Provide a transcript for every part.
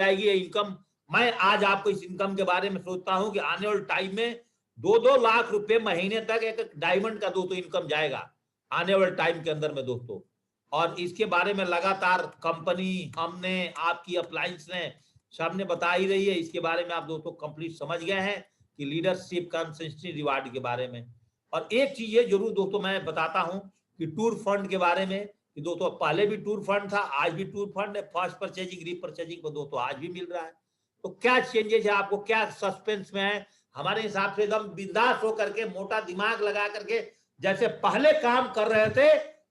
जाएगी ये इनकम। मैं आज आपको इस इनकम के बारे में सोचता हूं कि आने वाले टाइम में 2-2 लाख रुपए महीने तक एक डायमंड का दोस्तों इनकम जाएगा आने वाले टाइम के अंदर में दोस्तों। और इसके बारे में लगातार कंपनी, हमने, आपकी अप्लायंस ने, सबने बता ही रही है। इसके बारे में आप दोस्तों कंप्लीट समझ गए हैं कि लीडरशिप कंसिस्टेंसी रिवार्ड के बारे में। और एक चीज ये जरूर दोस्तों मैं बताता हूं कि टूर फंड के बारे में, कि दोस्तों पहले भी टूर फंड था, आज भी टूर फंड है। फर्स्ट परचेजिंग, रीपरचेजिंग को दोस्तों आज भी मिल रहा है। तो क्या चेंजेस है, आपको क्या सस्पेंस में है? हमारे हिसाब से एकदम बिंदास होकर के, मोटा दिमाग लगा करके जैसे पहले काम कर रहे थे,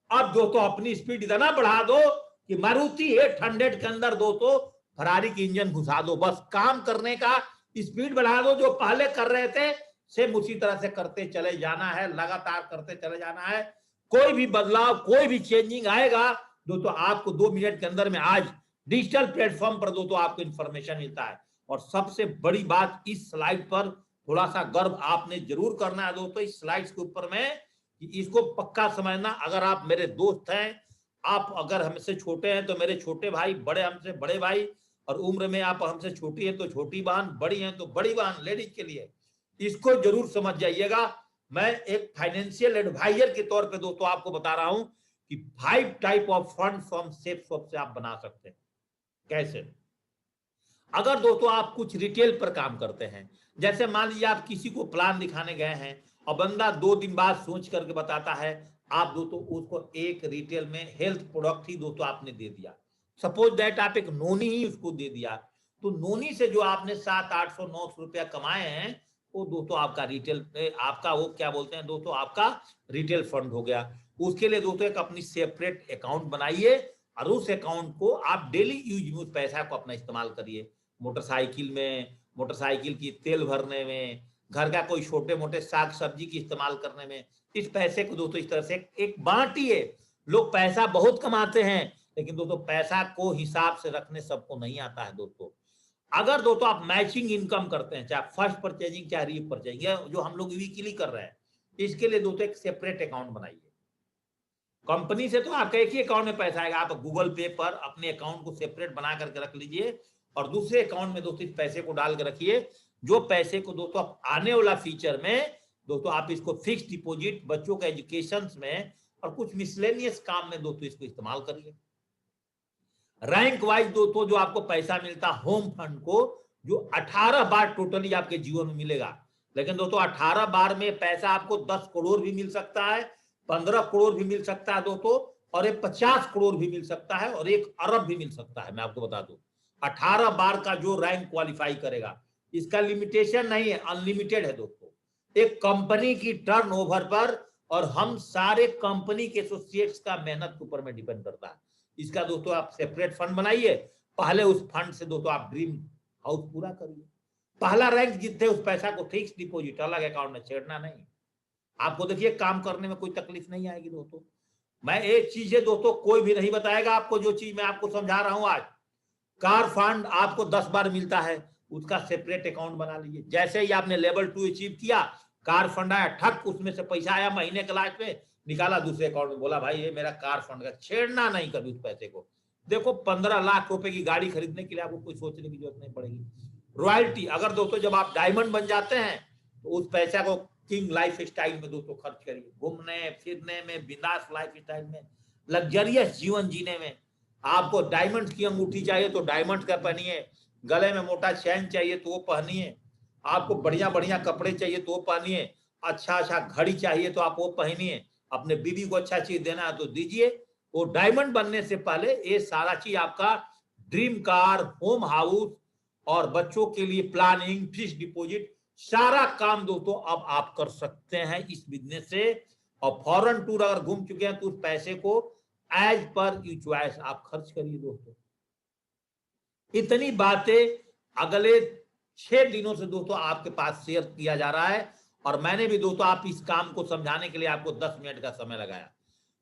अब दोस्तों अपनी स्पीड इतना बढ़ा दो कि मारुति 800 के अंदर दोस्तों फरारी की इंजन घुसा दो। बस काम करने का स्पीड बढ़ा दो, जो पहले कर रहे थे सेम उसी तरह से करते चले जाना है, लगातार करते चले जाना है। कोई भी बदलाव, कोई भी चेंजिंग आएगा दोस्तों आपको 2 मिनट के अंदर में आज डिजिटल प्लेटफॉर्म पर दोस्तों आपको इंफॉर्मेशन मिलता है। और सबसे बड़ी बात, इस स्लाइड पर थोड़ा सा गर्व आपने जरूर करना है दोस्तों, इस स्लाइड्स के ऊपर में, कि इसको पक्का समझना। अगर आप मेरे दोस्त हैं, आप अगर हमसे छोटे हैं तो मेरे छोटे भाई, बड़े हमसे बड़े भाई, और उम्र में आप हमसे छोटी है तो छोटी बहन, बड़ी है तो बड़ी बहन, लेडीज के लिए इसको जरूर समझ जाइएगा। मैं एक फाइनेंशियल एडवाइजर के तौर पे दोस्तों आपको बता रहा हूं कि 5 type of fund from safe swap से आप बना सकते हैं। कैसे? अगर दोस्तों आप कुछ रिटेल पर काम करते हैं, जैसे मान लीजिए आप किसी को प्लान दिखाने गए हैं और बंदा 2 दिन बाद सोच करके बताता है, आप दोस्तों उसको एक रिटेल में हेल्थ प्रोडक्ट ही दोस्तों आपने दे दिया। सपोज दैट आप एक नोनी ही उसको दे दिया, तो नोनी से जो आपने 700-800-900 रुपया कमाए हैं, वो दोस्तों आपका रिटेल, आपका वो क्या बोलते हैं दोस्तों, आपका रिटेल फंड हो गया। उसके लिए दोस्तों एक अपनी सेपरेट अकाउंट बनाइए और उस अकाउंट को आप डेली यूज में उस पैसा को अपना इस्तेमाल करिए। मोटरसाइकिल में, मोटरसाइकिल की तेल भरने में, घर का कोई छोटे मोटे साग सब्जी की इस्तेमाल करने में, इस पैसे को दोस्तों इस तरह से एक बांटिए। लोग पैसा बहुत कमाते हैं, लेकिन दोस्तों पैसा को हिसाब से रखने सबको नहीं आता है दोस्तों। अगर दोस्तों आप मैचिंग इनकम करते हैं, चाहे फर्स्ट परचेजिंग चाहे रीपरचेजिंग, जो हम लोग वीकली कर रहे हैं, इसके लिए दोस्तों एक सेपरेट अकाउंट बनाइए। कंपनी से तो आपका एक ही अकाउंट में पैसा आएगा, आप गूगल पे पर अपने अकाउंट को सेपरेट बना करके रख लीजिए और दूसरे अकाउंट में दोस्तों इस पैसे को डाल के रखिए। जो पैसे को दोस्तों आप आने वाला फ्यूचर में दोस्तों आप इसको फिक्स डिपॉजिट, बच्चों के एजुकेशन में और कुछ मिसलेनियस काम में दोस्तों इसको इस्तेमाल करिए। रैंक वाइज दोस्तों जो आपको पैसा मिलता होम फंड को, जो 18 बार टोटली आपके जीवन में मिलेगा। लेकिन दोस्तों 18 बार में पैसा आपको 10 करोड़ भी मिल सकता है, 15 करोड़ भी मिल सकता है दोस्तों, और एक 50 करोड़ भी मिल सकता है, और 1 अरब भी मिल सकता है। मैं आपको बता दूं 18 बार का जो रैंक क्वालिफाई करेगा, इसका लिमिटेशन नहीं है, अनलिमिटेड है दोस्तों। एक कंपनी की टर्नओवर पर और हम सारे कंपनी के एसोसिएट्स का मेहनत के ऊपर में डिपेंड करता है। इसका दोस्तों आप सेपरेट फंड बनाइए, पहले उस फंड से दोस्तों आप ड्रीम हाउस पूरा करिए। पहला रैंक जीतते उस पैसा को फिक्स डिपॉजिट अलग अकाउंट में छेड़ना नहीं। आपको देखिए काम करने में कोई तकलीफ नहीं आएगी दोस्तों। मैं एक चीज है दोस्तों, कोई भी नहीं बताएगा आपको, जो चीज मैं आपको समझा रहा हूं आज। कार फंड आपको 10 बार मिलता है, उसका सेपरेट अकाउंट बना लीजिए। जैसे ही आपने लेवल 2 अचीव किया, कार फंड आया, ठक उसमें से पैसा आया, महीने के लास्ट में निकाला दूसरे अकाउंट में, बोला भाई ये मेरा कार फंड का, छेड़ना नहीं कभी उस पैसे को। देखो 15 लाख रुपए की गाड़ी खरीदने के लिए आपको कोई सोचने की जरूरत नहीं पड़ेगी। रॉयल्टी, अगर दोस्तों जब आप डायमंड बन जाते हैं तो उस पैसा को किंग लाइफ स्टाइल में दोस्तों खर्च करिए, घूमने फिरने में, बिंदास लाइफ स्टाइल में, लग्जरियस जीवन जीने में। आपको डायमंड की अंगूठी चाहिए तो डायमंड का पहनिए, गले में मोटा चैन चाहिए तो वो पहनिए, आपको बढ़िया बढ़िया कपड़े चाहिए तो वो पहनिए, अच्छा अच्छा घड़ी चाहिए तो आप वो पहनिए, अपने बीवी को अच्छा चीज देना है तो दीजिए। वो डायमंड बनने से पहले ये सारा चीज आपका ड्रीम कार, होम हाउस और बच्चों के लिए प्लानिंग, फिक्स डिपॉजिट, सारा काम दोस्तों अब आप कर सकते हैं इस बिजनेस से। और फॉरेन टूर अगर घूम चुके हैं तो उस पैसे को एज पर यू चॉइस आप खर्च करिए दोस्तों। इतनी बातें अगले 6 दिनों से दोस्तों आपके पास शेयर किया जा रहा है, और मैंने भी दोस्तों आप इस काम को समझाने के लिए आपको 10 मिनट का समय लगाया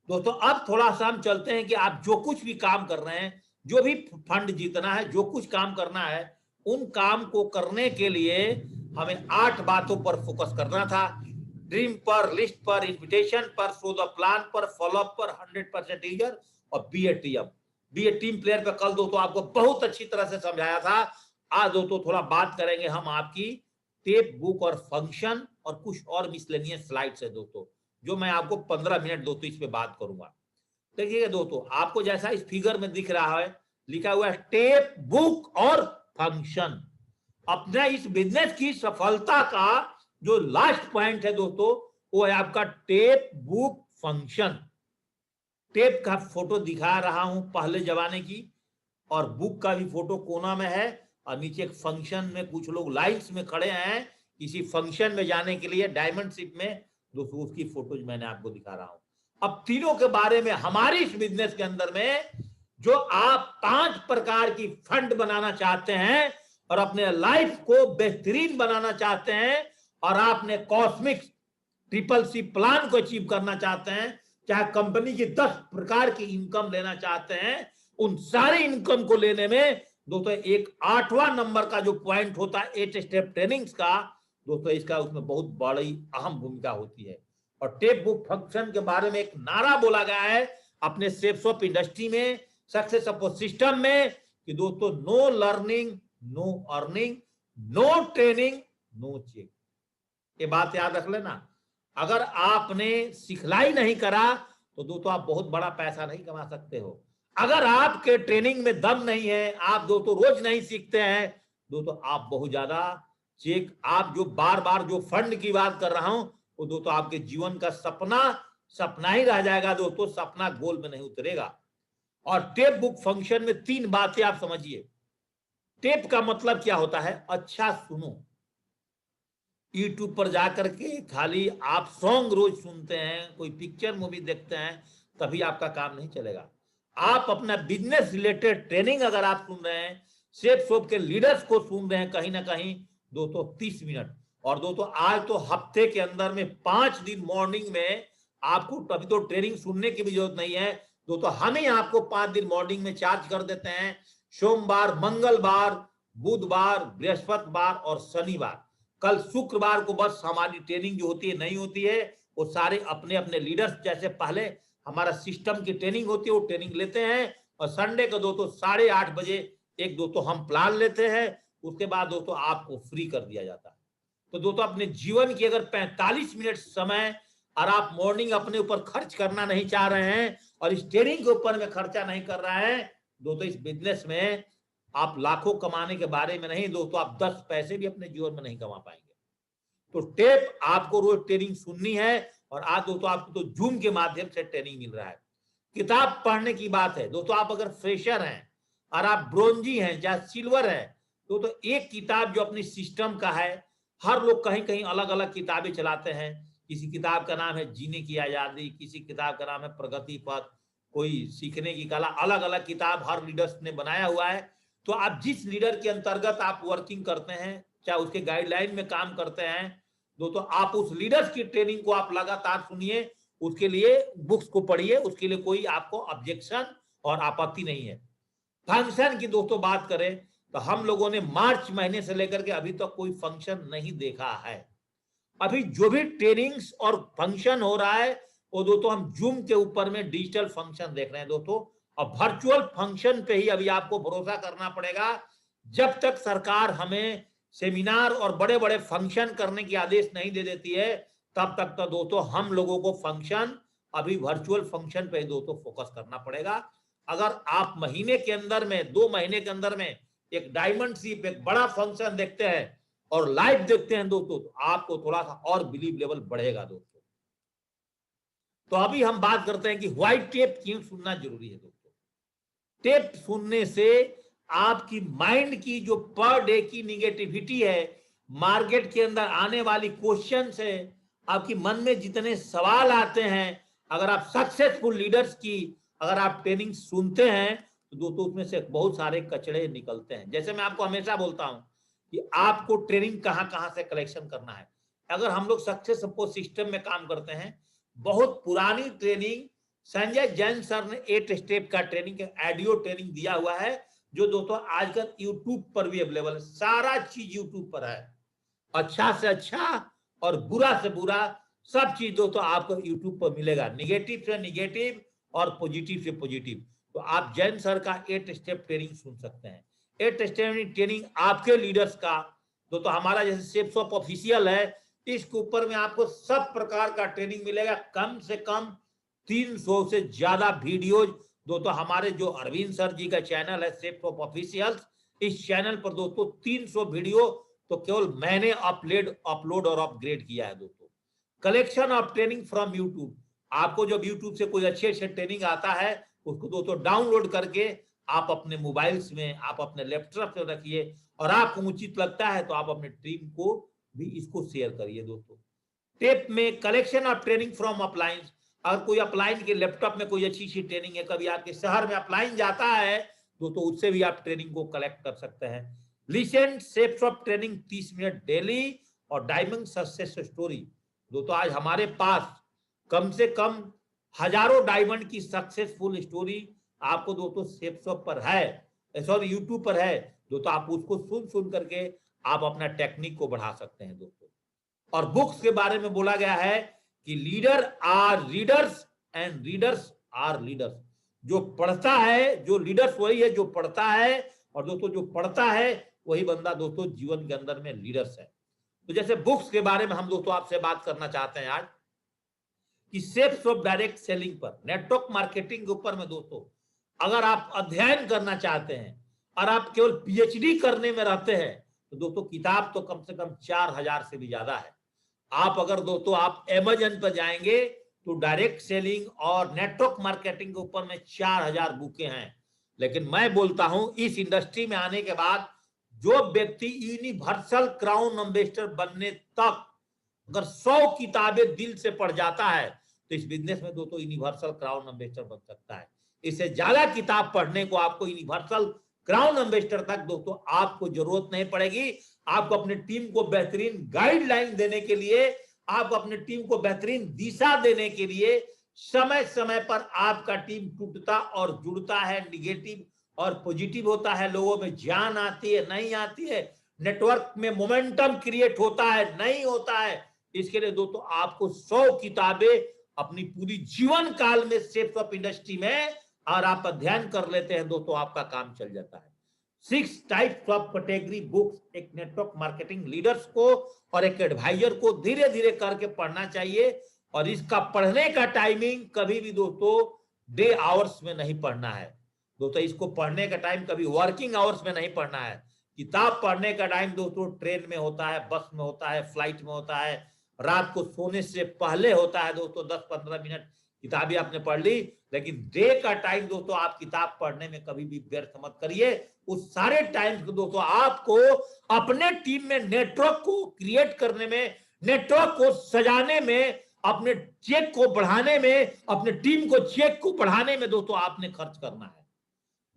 दोस्तों। अब थोड़ा सा हम चलते हैं कि आप जो कुछ भी काम कर रहे हैं, जो भी फंड जीतना है, जो कुछ काम करना है, उन काम को करने के लिए हमें 8 बातों पर फोकस करना था। ड्रीम पर, लिस्ट पर, इन्विटेशन पर, शो द प्लान पर, फॉलोअप पर, 100% ईयर और बी ए टीएम। बी ए टीम प्लेयर पे कल दोस्तों आपको बहुत अच्छी तरह से समझाया था। आज दोस्तों थोड़ा बात करेंगे हम आपकी टेप बुक और फंक्शन और कुछ और मिसलेनियस स्लाइड्स है दोस्तों, जो मैं आपको 15 मिनट दोस्तों इस पे बात करूंगा। देखिए दोस्तों, आपको जैसा इस फिगर में दिख रहा है, लिखा हुआ है टेप बुक और फंक्शन। अपने इस बिजनेस की सफलता का जो लास्ट पॉइंट है दोस्तों, वो है आपका टेप बुक फंक्शन। टेप का फोटो दिखा रहा हूं पहले जमाने की, और बुक का भी फोटो कोना में है, और नीचे एक फंक्शन में कुछ लोग लाइन्स में खड़े हैं किसी फंक्शन में जाने के लिए डायमंड शिप में दोस्तों, उसकी फोटोज मैंने आपको दिखा रहा हूं। अब तीनों के बारे में हमारी इस बिजनेस के अंदर में जो आप 5 प्रकार की फंड बनाना चाहते हैं और अपने लाइफ को बेहतरीन बनाना चाहते हैं, और आपने कॉस्मिक ट्रिपल सी प्लान को अचीव करना चाहते हैं, चाहे कंपनी की 10 प्रकार की इनकम लेना चाहते हैं, उन सारे इनकम को लेने में दोस्तों एक 8वां नंबर का जो पॉइंट होता है 8 स्टेप ट्रेनिंग्स का दोस्तों, इसका उसमें बहुत बड़ी अहम भूमिका होती है। और टेप बुक फंक्शन के बारे में एक नारा बोला गया है अपने सेप्स ऑफ इंडस्ट्री में, सक्सेस ऑफ सिस्टम में, कि दोस्तों no learning no earning, no training no check. ये बात याद रख लेना। अगर आपने सिखलाई नहीं करा तो दोस्तों आप बहुत बड़ा पैसा नहीं कमा सकते हो। अगर आपके ट्रेनिंग में दम नहीं है, आप दोस्तों रोज नहीं सीखते हैं दोस्तों, आप बहुत ज्यादा चेक, आप जो बार बार जो फंड की बात कर रहा हूं वो दोस्तों आपके जीवन का सपना सपना ही रह जाएगा दोस्तों, सपना गोल में नहीं उतरेगा। और टेप बुक फंक्शन में 3 बातें आप समझिए। टेप का मतलब क्या होता है? अच्छा सुनो। यूट्यूब पर जाकर के खाली आप सॉन्ग रोज सुनते हैं, कोई पिक्चर मूवी देखते हैं, तभी आपका काम नहीं चलेगा। आप अपना बिजनेस रिलेटेड ट्रेनिंग अगर आप सुन रहे हैं, सेफ शॉप के लीडर्स को सुन रहे हैं कहीं ना कहीं दोस्तों 30 मिनट, और दोस्तों आज तो हफ्ते के अंदर में 5 दिन मॉर्निंग में आपको, तभी तो ट्रेनिंग सुनने की भी जरूरत नहीं है दोस्तों, हम ही आपको 5 दिन मॉर्निंग में चार्ज कर देते हैं। सोमवार, मंगलवार, बुधवार, बृहस्पतिवार और शनिवार। कल शुक्रवार को बस हमारी ट्रेनिंग जो होती है नहीं होती है, वो सारे अपने अपने लीडर्स, जैसे पहले हमारा सिस्टम की ट्रेनिंग होती है वो ट्रेनिंग लेते हैं, और संडे को दोस्तों 8:30 बजे एक दोस्तों हम प्लान लेते हैं, उसके बाद दोस्तों आपको फ्री कर दिया जाता है। तो दोस्तों अपने जीवन की अगर 45 मिनट समय और आप मॉर्निंग अपने ऊपर खर्च करना नहीं चाह रहे हैं और इस ट्रेनिंग के ऊपर में खर्चा नहीं कर रहा है दोस्तों, इस बिजनेस में आप लाखों कमाने के बारे में नहीं दोस्तों, आप 10 पैसे भी अपने जीवन में नहीं कमा पाएंगे। तो टेप आपको रोज ट्रेनिंग सुननी है, और आज दोस्तों आपको तो जूम के माध्यम से ट्रेनिंग मिल रहा है। किताब पढ़ने की बात है दोस्तों, आप अगर फ्रेशर हैं और आप ब्रोंजी हैं या सिल्वर हैं तो एक किताब जो अपनी सिस्टम का है, हर लोग कहीं कहीं अलग अलग किताबें चलाते हैं। किसी किताब का नाम है जीने की आजादी, किसी किताब का नाम है प्रगति पथ, कोई सीखने की कला, अलग अलग किताब हर लीडर्स ने बनाया हुआ है। तो आप जिस लीडर के अंतर्गत आप वर्किंग करते हैं, चाहे उसके गाइडलाइन में काम करते हैं दोस्तों, आप उस लीडर्स की ट्रेनिंग को आप लगातार सुनिए, उसके लिए बुक्स को पढ़िए, उसके लिए कोई आपको ऑब्जेक्शन और आपत्ति नहीं है। फंक्शन की दोस्तों बात करें तो हम लोगों ने मार्च महीने से लेकर के अभी तक कोई फंक्शन नहीं देखा है। अभी जो भी ट्रेनिंग्स और फंक्शन हो रहा है वो दोस्तों हम जूम के ऊपर में डिजिटल फंक्शन देख रहे हैं दोस्तों, और वर्चुअल फंक्शन पे ही अभी आपको भरोसा करना पड़ेगा। जब तक सरकार हमें सेमिनार और बड़े बड़े फंक्शन करने की आदेश नहीं दे देती है, तब तक तो दोस्तों हम लोगों को फंक्शन अभी वर्चुअल फंक्शन पे दोस्तों फोकस करना पड़ेगा। अगर आप महीने के अंदर में 2 महीने के अंदर में एक डायमंड शिप, एक बड़ा फंक्शन देखते हैं और लाइव देखते हैं दोस्तों, तो आपको थोड़ा सा और बिलीव लेवल बढ़ेगा दोस्तों। तो अभी हम बात करते हैं कि व्हाइट टेप क्यों सुनना जरूरी है दोस्तों। टेप सुनने से आपकी माइंड की जो पर डे की निगेटिविटी है, मार्केट के अंदर आने वाली क्वेश्चन है, आपकी मन में जितने सवाल आते हैं, अगर आप सक्सेसफुल लीडर्स की अगर आप ट्रेनिंग सुनते हैं तो दोस्तों उसमें से बहुत सारे कचड़े निकलते हैं। जैसे मैं आपको हमेशा बोलता हूं कि आपको ट्रेनिंग कहां से कलेक्शन करना है। अगर हम लोग सक्सेस सपोर्ट सिस्टम में काम करते हैं, बहुत पुरानी ट्रेनिंग संजय जैन सर ने 8 स्टेप का ट्रेनिंग ऑडियो ट्रेनिंग दिया हुआ है, जो दोस्तों आजकल यूट्यूब पर भी अवेलेबल है। सारा चीज यूट्यूब पर है, अच्छा से अच्छा और बुरा से बुरा सब चीज दोस्तों आपको यूट्यूब पर मिलेगा, निगेटिव से निगेटिव और पॉजिटिव से पॉजिटिव। तो आप जैन सर का 8 स्टेप ट्रेनिंग सुन सकते हैं। 8 स्टेप ट्रेनिंग आपके लीडर्स का तो हमारा जैसे शेप्स ऑफ ऑफिशियल है, इसके ऊपर में आपको सब प्रकार का ट्रेनिंग मिलेगा। कम से कम 300 से ज्यादा वीडियोज दोस्तों हमारे जो अरविंद सर जी का चैनल है शेप्स ऑफ ऑफिशियल, इस चैनल पर दोस्तों 300 वीडियो तो केवल मैंने अपलोड और अपग्रेड किया है दोस्तों। Collection of training from YouTube, आपको जब यूट्यूब से कोई अच्छे ट्रेनिंग आता है उसको दोस्तों डाउनलोड करके आप अपने मोबाइल्स में, आप अपने लैपटॉप पे रखिए, और आपको उचित लगता है तो आप अपने टीम को भी इसको शेयर करिए दोस्तों। टेप में कलेक्शन ऑफ ट्रेनिंग फ्रॉम अपलायंस, अगर कोई अपलाइन के लैपटॉप में कोई अच्छी सी ट्रेनिंग है, कभी आपके शहर में अपलाइन जाता है दोस्तों, उससे भी आप ट्रेनिंग को कलेक्ट कर सकते हैं। Listen shapes of training 30 minute daily और डायमंड सक्सेस स्टोरी, दोस्तों आज हमारे पास कम से कम हजारों डायमंड की सक्सेसफुल स्टोरी आपको दोस्तों शेप्स ऑफ पर है, सॉरी यूट्यूब पर है दोस्तों, आप उसको सुन करके आप अपना टेक्निक को बढ़ा सकते हैं दोस्तों। और बुक्स के बारे में बोला गया है कि leader are readers and readers are leaders, जो पढ़ता है, जो लीडर्स वही है जो पढ़ता है, और दोस्तों जो पढ़ता है वही बंदा दोस्तों जीवन के अंदर में लीडर्स है। तो जैसे बुक्स के बारे में हम दोस्तों आपसे बात करना चाहते हैं आज कि शेप्स ऑफ डायरेक्ट सेलिंग पर, नेटवर्क मार्केटिंग के ऊपर में दोस्तों अगर आप अध्ययन करना चाहते हैं और आप केवल पीएचडी करने में रहते हैं तो दोस्तों किताब तो कम से कम 4000 से भी ज्यादा है। आप अगर दोस्तों आप अमेज़न पर जाएंगे तो डायरेक्ट सेलिंग और नेटवर्क मार्केटिंग के ऊपर में 4000 बुकें हैं। लेकिन मैं बोलता हूं इस इंडस्ट्री में आने के बाद जो व्यक्ति यूनिवर्सल क्राउन एम्बेसडर बनने तक अगर 100 किताबें दिल से पढ़ जाता है तो इस बिजनेस में दोस्तों यूनिवर्सल क्राउन एम्बेसडर बन सकता है। इससे ज्यादा किताब पढ़ने को आपको यूनिवर्सल क्राउन एम्बेसडर तक दोस्तों आपको जरूरत नहीं पड़ेगी। आपको अपने टीम को बेहतरीन गाइडलाइन देने के लिए, आपको अपने टीम को बेहतरीन दिशा देने के लिए समय समय पर आपका टीम टूटता और जुड़ता है, निगेटिव और पॉजिटिव होता है, लोगों में जान आती है नहीं आती है, नेटवर्क में मोमेंटम क्रिएट होता है नहीं होता है। इसके लिए दोस्तों आपको 100 किताबें अपनी पूरी जीवन काल में शेप्स ऑफ इंडस्ट्री में और आप अध्ययन कर लेते हैं दोस्तों, आपका काम चल जाता है। 6 टाइप्स ऑफ कैटेगरी बुक्स एक नेटवर्क मार्केटिंग लीडर्स को और एक एडवाइजर को धीरे धीरे करके पढ़ना चाहिए, और इसका पढ़ने का टाइमिंग कभी भी दोस्तों डे आवर्स में नहीं पढ़ना है दोस्तों। इसको पढ़ने का टाइम कभी वर्किंग आवर्स में नहीं पढ़ना है। किताब पढ़ने का टाइम दोस्तों ट्रेन में होता है, बस में होता है, फ्लाइट में होता है, रात को सोने से पहले होता है दोस्तों। 10-15 मिनट किताबें आपने पढ़ ली, लेकिन डे का टाइम दोस्तों आप किताब पढ़ने में कभी भी व्यर्थ मत करिए। उस सारे टाइम को दोस्तों आपको अपने टीम में नेटवर्क को क्रिएट करने में, नेटवर्क को सजाने में, अपने चेक को बढ़ाने में, अपने टीम को चेक को बढ़ाने में दोस्तों आपने खर्च करना है।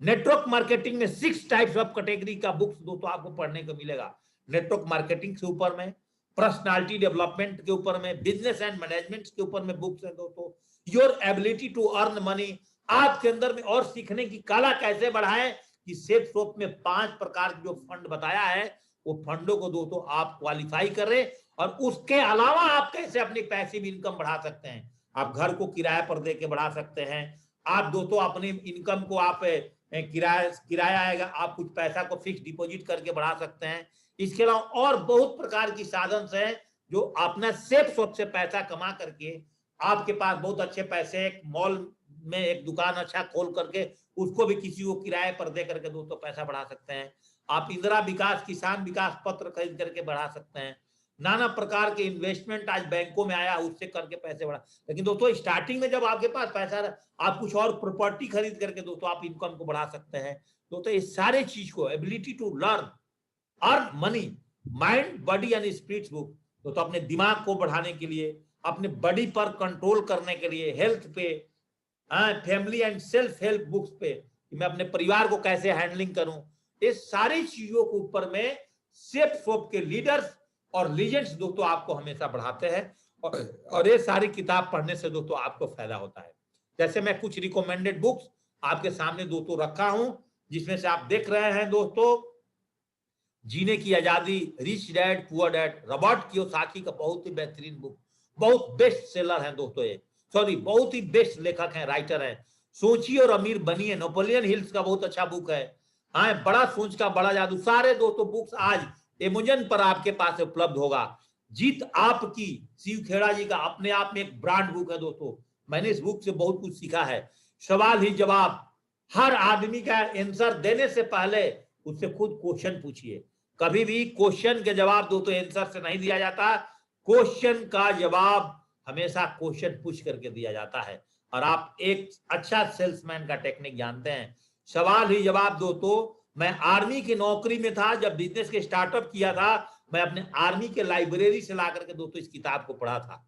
नेटवर्क मार्केटिंग में 6 टाइप्स ऑफ कैटेगरी का बुक्स दोस्तों आपको पढ़ने को मिलेगा। नेटवर्क मार्केटिंग के ऊपर में, पर्सनालिटी डेवलपमेंट के ऊपर में, बिजनेस एंड मैनेजमेंट के ऊपर में बुक्स है दोस्तों। Your ability to earn money, आपके अंदर में और सीखने की कला कैसे बढ़ाएं, कि शेप्स ऑफ में 5 प्रकार के जो फंड बताया है वो फंडों को दोस्तों आप क्वालिफाई करें, और उसके अलावा आप कैसे अपनी पैसिव इनकम बढ़ा सकते हैं। आप घर को किराए पर दे के बढ़ा सकते हैं, आप दोस्तों अपनी इनकम को आप किराया आएगा, आप कुछ पैसा को फिक्स डिपॉजिट करके बढ़ा सकते हैं। इसके अलावा और बहुत प्रकार की साधन है जो अपना शेप्स ऑफ से पैसा कमा करके आपके पास बहुत अच्छे पैसे, एक मॉल में एक दुकान अच्छा खोल करके उसको भी किसी को किराए पर दे करके दोस्तों पैसा बढ़ा सकते हैं। आप इंदिरा विकास, किसान विकास पत्र खरीद करके बढ़ा सकते हैं। नाना प्रकार के इन्वेस्टमेंट आज बैंकों में आया, उससे करके पैसे बढ़ा। लेकिन दोस्तों स्टार्टिंग में जब आपके पास पैसा आप कुछ और प्रॉपर्टी खरीद करके दोस्तों आप इनकम को बढ़ा सकते हैं। दोस्तों इस सारे चीज को, ability to learn, earn money, mind, body and spirit book दोस्तों अपने दिमाग को बढ़ाने के लिए, अपने बॉडी पर कंट्रोल करने के लिए, हेल्थ पे, family and self help books पे, कि मैं अपने परिवार को कैसे हैंडलिंग करूं, इस सारी चीजों के ऊपर में शेप्स ऑफ के लीडर्स और लीजेंड्स दोस्तों आपको हमेशा बढ़ाते हैं, और ये सारी किताब पढ़ने से दोस्तों आपको फायदा होता है। जैसे मैं कुछ रिकमेंडेड बुक्स आपके सामने दोस्तों रखा हूं, जिसमें से आप देख रहे हैं दोस्तों जीने की आजादी, rich dad poor dad, Robert Kiyosaki का बहुत ही बेहतरीन बुक, बहुत बेस्ट सेलर है दोस्तों ये, सॉरी बहुत ही बेस्ट लेखक हैं, राइटर हैं। सोचिए और अमीर बनिए, नेपोलियन हिल्स का बहुत अच्छा बुक है। हाँ, बड़ा सोच का बड़ा जादू, सारे दोस्तों बुक्स आज एमेजन पर आपके पास उपलब्ध होगा। जीत आपकी, शिव खेड़ा जी का अपने आप में एक ब्रांड बुक है दोस्तों। मैंने इस बुक से बहुत कुछ सीखा है। सवाल ही जवाब, हर आदमी का आंसर देने से पहले उससे खुद क्वेश्चन पूछिए। कभी भी क्वेश्चन के जवाब दोस्तों आंसर से नहीं दिया जाता, क्वेश्चन का जवाब हमेशा क्वेश्चन पूछ करके दिया जाता है। और आप एक अच्छा सेल्समैन का टेक्निक जानते हैं, सवाल ही जवाब दोस्तों। मैं आर्मी की नौकरी में था, जब बिजनेस के स्टार्टअप किया था, मैं अपने आर्मी के लाइब्रेरी से ला करके दोस्तों इस किताब को पढ़ा था,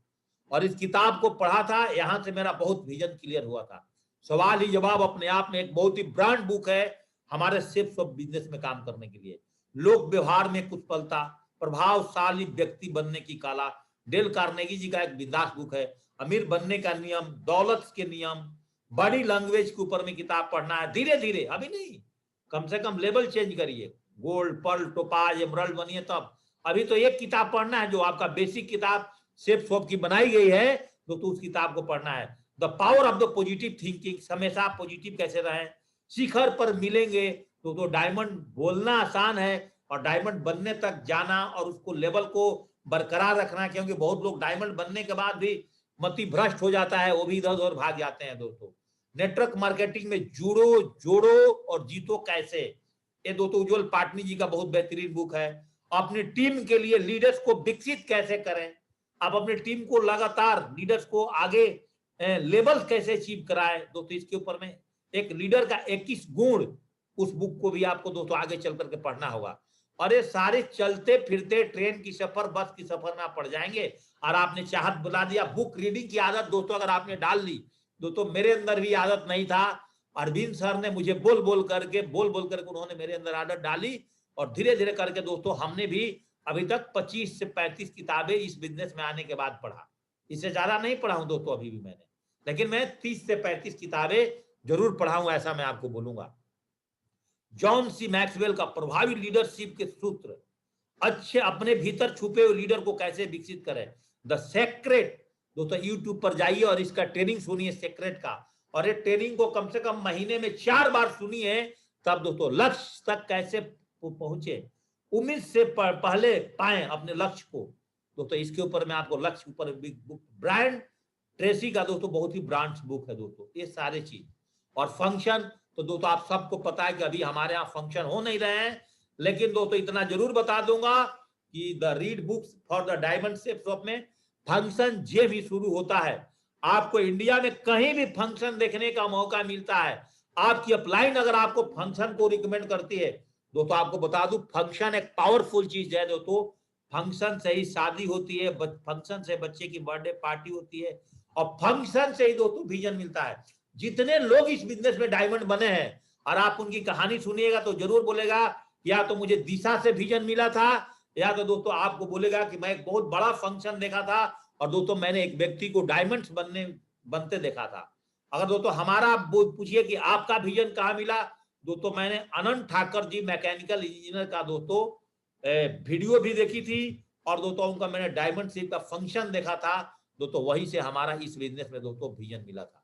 और इस किताब को पढ़ा था, यहां से मेरा बहुत विजन क्लियर हुआ था। सवाल ही जवाब अपने आप में एक बहुत ही ब्रांड बुक है हमारे शेप्स ऑफ बिजनेस में काम करने के लिए। लोक व्यवहार में कुछ पलता, प्रभावशाली व्यक्ति बनने की कला, डेल कार्नेगी जी का एक बिंदास बुक है। अमीर बनने का नियम, दौलत के नियम, बड़ी लैंग्वेज के ऊपर में किताब पढ़ना है, धीरे धीरे, अभी नहीं, कम से कम लेवल चेंज करिए, गोल्ड पर्ल टोपाज एमरल्ड बनिए तब। अभी तो एक किताब पढ़ना है जो आपका बेसिक किताब शेप शॉप की बनाई गई है, तो उस किताब को पढ़ना है। The power of the positive thinking, हमेशा पॉजिटिव कैसे रहें। शिखर पर मिलेंगे तो डायमंड बोलना आसान है, और डायमंड बनने तक जाना और उसको लेवल को बरकरार रखना, क्योंकि बहुत लोग डायमंड बनने के बाद भी मति भ्रष्ट हो जाता है, वो भी इधर उधर भाग जाते हैं दोस्तों। नेटवर्क मार्केटिंग में जुड़ो, जोड़ो और जीतो कैसे, ये दोस्तों उज्जवल पाटनी जी का बहुत बेहतरीन बुक है। अपनी टीम के लिए लीडर्स को विकसित कैसे करें, आप अपनी टीम को लगातार लीडर्स को आगे लेवल कैसे अचीव कराए दोस्तों, इसके ऊपर में एक लीडर का 21 गुण, उस बुक को भी आपको दोस्तों आगे चल करके पढ़ना होगा। और ये सारे चलते फिरते ट्रेन की सफर, बस की सफर में आप पढ़ जाएंगे। और आपने चाहत बुला दिया, बुक रीडिंग की आदत दोस्तों अगर आपने डाल ली दोस्तों, मेरे अंदर भी आदत नहीं था, अरविंद सर ने मुझे बोल बोल करके उन्होंने मेरे अंदर आदत डाली, और धीरे धीरे करके दोस्तों हमने भी अभी तक 25 से 35 किताबें इस बिजनेस में आने के बाद पढ़ा। इससे ज्यादा नहीं पढ़ा हूं दोस्तों अभी भी मैंने, लेकिन मैं 30 से 35 किताबें जरूर पढ़ा हूं, ऐसा मैं आपको बोलूंगा। जॉन सी मैक्सवेल का प्रभावी लीडरशिप के सूत्र, अच्छे अपने भीतर छुपे हुए लीडर को कैसे विकसित करें, द सेक्रेट, दोस्तों यूट्यूब पर जाइए और इसका ट्रेनिंग सुनिए सेक्रेट का, और ये ट्रेनिंग को कम से कम महीने में 4 बार सुनिए, तब दोस्तों लक्ष्य तक कैसे पहुंचे, उम्मीद से पहले पाए अपने लक्ष्य को दोस्तों। इसके ऊपर मैं आपको लक्ष्य ऊपर बुक, ब्रांड ट्रेसी का दोस्तों बहुत ही ब्रांड बुक है दोस्तों, ये सारे चीज। और फंक्शन तो दोस्तों आप सबको पता है कि अभी हमारे यहाँ फंक्शन हो नहीं रहे हैं, लेकिन दोस्तों इतना जरूर बता दूंगा कि the read books for the diamond shape shop में फंक्शन जे भी शुरू होता है। आपको इंडिया में कहीं भी फंक्शन देखने का मौका मिलता है, आपकी अपलाइन अगर आपको फंक्शन को रिकमेंड करती है दोस्तों, आपको बता दूं फंक्शन एक पावरफुल चीज है दोस्तों। फंक्शन से ही शादी होती है, फंक्शन से बच्चे की बर्थडे पार्टी होती है, और फंक्शन से ही दोस्तों विजन मिलता है। जितने लोग इस बिजनेस में डायमंड बने हैं, और आप उनकी कहानी सुनिएगा तो जरूर बोलेगा या तो मुझे दिशा से विजन मिला था, या तो दोस्तों आपको बोलेगा कि मैं एक बहुत बड़ा फंक्शन देखा था और दोस्तों मैंने एक व्यक्ति को डायमंड्स बनते देखा था। अगर दोस्तों हमारा पूछिए कि आपका विजन कहाँ मिला, दोस्तों मैंने अनंत ठाकर जी मैकेनिकल इंजीनियर का दोस्तों वीडियो भी देखी थी, और दोस्तों उनका मैंने डायमंड शेप का फंक्शन देखा था दोस्तों, वहीं से हमारा इस बिजनेस में दोस्तों विजन मिला था।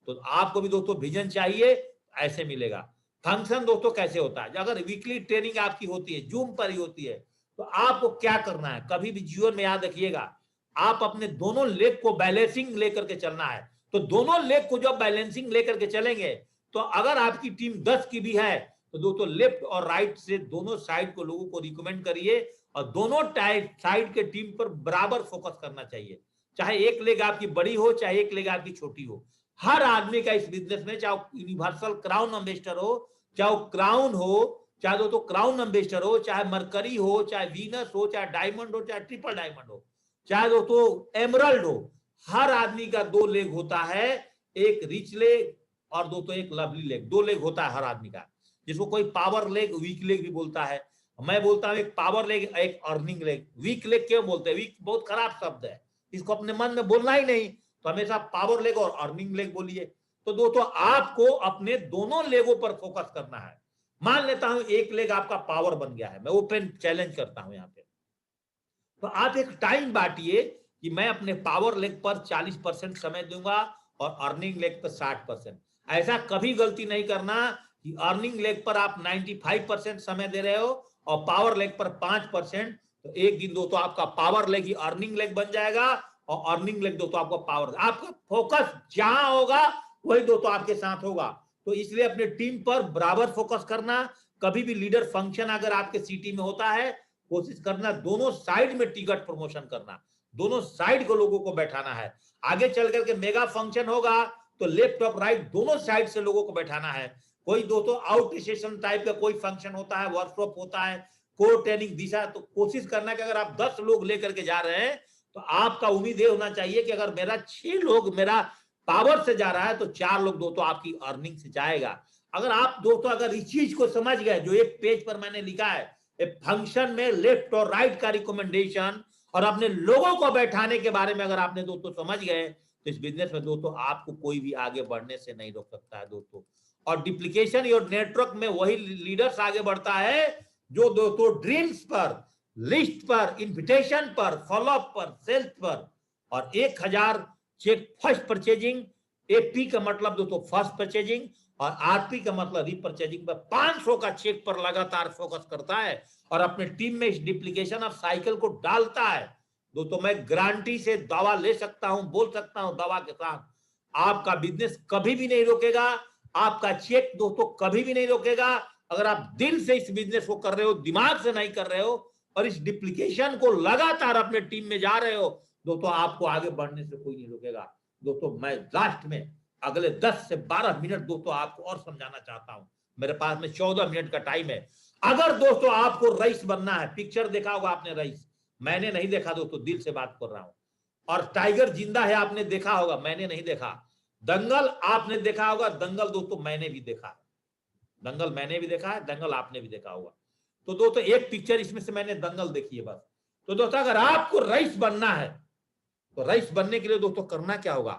तो आपको भी दोस्तों विजन चाहिए, ऐसे मिलेगा। फंक्शन दोस्तों कैसे होता है, अगर वीकली ट्रेनिंग आपकी होती है, जूम पर ही होती है, तो आपको क्या करना है, कभी भी जीवन में याद रखिएगा, आप अपने दोनों लेग को बैलेंसिंग लेकर के चलना है। तो दोनों लेग को जब बैलेंसिंग लेकर के चलेंगे, तो अगर आपकी टीम 10 की भी है तो दोस्तों लेफ्ट और राइट से दोनों साइड को लोगों को रिकमेंड करिए, और दोनों साइड के टीम पर बराबर फोकस करना चाहिए। चाहे एक लेग आपकी बड़ी हो, चाहे एक लेग आपकी छोटी हो, हर आदमी का इस बिजनेस में, चाहे यूनिवर्सल क्राउन एम्बेसडर हो, चाहे क्राउन हो, चाहे दोस्तों क्राउन एम्बेसडर हो, चाहे मरकरी हो, चाहे वीनस हो, चाहे डायमंड हो, चाहे ट्रिपल डायमंड हो, चाहे दोस्तों एमरल्ड हो, हर आदमी का 2 लेग होता है, एक रिच लेग और दोस्तों एक लवली लेग, 2 लेग होता है हर आदमी का, जिसको कोई पावर लेग, वीक लेग भी बोलता है। मैं बोलता हूं एक पावर लेग, एक अर्निंग लेग। वीक लेग क्यों बोलते हैं, वीक बहुत खराब शब्द है, इसको अपने मन में बोलना ही नहीं, तो हमेशा पावर लेग और अर्निंग लेग बोलिए। तो दोस्तों आपको अपने दोनों लेगों पर फोकस करना है। मान लेता हूं एक लेग आपका पावर बन गया है, मैं ओपन चैलेंज करता हूं यहां पे, तो आप एक टाइम बांटिए कि मैं अपने पावर लेग पर 40% समय दूंगा और अर्निंग लेग पर 60%। ऐसा कभी गलती नहीं करना कि अर्निंग लेग पर आप 95% समय दे रहे हो और पावर लेग पर 5%, तो एक दिन दोस्तों आपका पावर लेग ही अर्निंग लेग बन जाएगा और अर्निंग लेग दोस्तों आपका पावर। आपका फोकस जहां होगा वही दोस्तों आपके साथ होगा। तो इसलिए अपने टीम पर बराबर फोकस करना। कभी भी लीडर फंक्शन अगर आपके सिटी में होता है, कोशिश करना दोनों साइड में टिकट प्रमोशन करना, दोनों साइड को लोगों को बैठाना है। आगे चल करके मेगा फंक्शन होगा तो लेफ्ट और राइट दोनों साइड से लोगों को बैठाना है। कोई दोस्तों आउट स्टेशन टाइप का कोई फंक्शन होता है, वर्कशॉप होता है, कोर ट्रेनिंग दिशा, तो कोशिश करना कि अगर आप 10 लोग लेकर के जा रहे हैं तो आपका उम्मीद ये होना चाहिए कि अगर मेरा 6 लोग मेरा पावर से जा रहा है तो 4 लोग दोस्तों आपकी अर्निंग से जाएगा। अगर आप दोस्तों अगर इस चीज को समझ गए जो एक पेज पर मैंने लिखा है, फंक्शन में लेफ्ट और राइट का रिकमेंडेशन और अपने लोगों को बैठाने के बारे में अगर आपने दोस्तों समझ गए, तो इस बिजनेस में दोस्तों आपको कोई भी आगे बढ़ने से नहीं रोक सकता है दोस्तों। और डुप्लीकेशन योर नेटवर्क में वही लीडर्स आगे बढ़ता है जो दोस्तों ड्रीम्स पर, लिस्ट पर, इन्विटेशन पर, फॉलोअप पर, सेल्स पर। और 1000 चेक फर्स्ट परचेजिंग, एपी का मतलब दोस्तों फर्स्ट परचेजिंग और आरपी का मतलब रीपरचेजिंग पर 500 का चेक पर लगातार फोकस करता है और अपने टीम में इस डुप्लीकेशन ऑफ साइकिल को डालता है। दोस्तों मैं गारंटी से दावा ले सकता हूं, बोल सकता हूं दवा के साथ, आपका बिजनेस कभी भी नहीं रोकेगा, आपका चेक दोस्तों कभी भी नहीं रोकेगा। अगर आप दिल से इस बिजनेस को कर रहे हो, दिमाग से नहीं कर रहे हो और इस डुप्लीकेशन को लगातार अपने टीम में जा रहे हो, दोस्तों आपको आगे बढ़ने से कोई नहीं रोकेगा। दोस्तों मैं लास्ट में अगले 10 से 12 मिनट दोस्तों आपको और समझाना चाहता हूं, मेरे पास में 14 मिनट का टाइम है। अगर दोस्तों आपको रईस बनना है, पिक्चर देखा होगा आपने रईस, मैंने नहीं देखा दोस्तों, दिल से बात कर रहा हूं। और टाइगर जिंदा है आपने देखा होगा, मैंने नहीं देखा। दंगल आपने देखा होगा, दंगल दोस्तों मैंने भी देखा है, दंगल मैंने भी देखा है, दंगल आपने भी देखा होगा। तो दोस्तों एक पिक्चर इसमें से मैंने दंगल देखी है बस। तो दोस्तों अगर आपको रईस बनना है तो रईस बनने के लिए दोस्तों करना क्या होगा,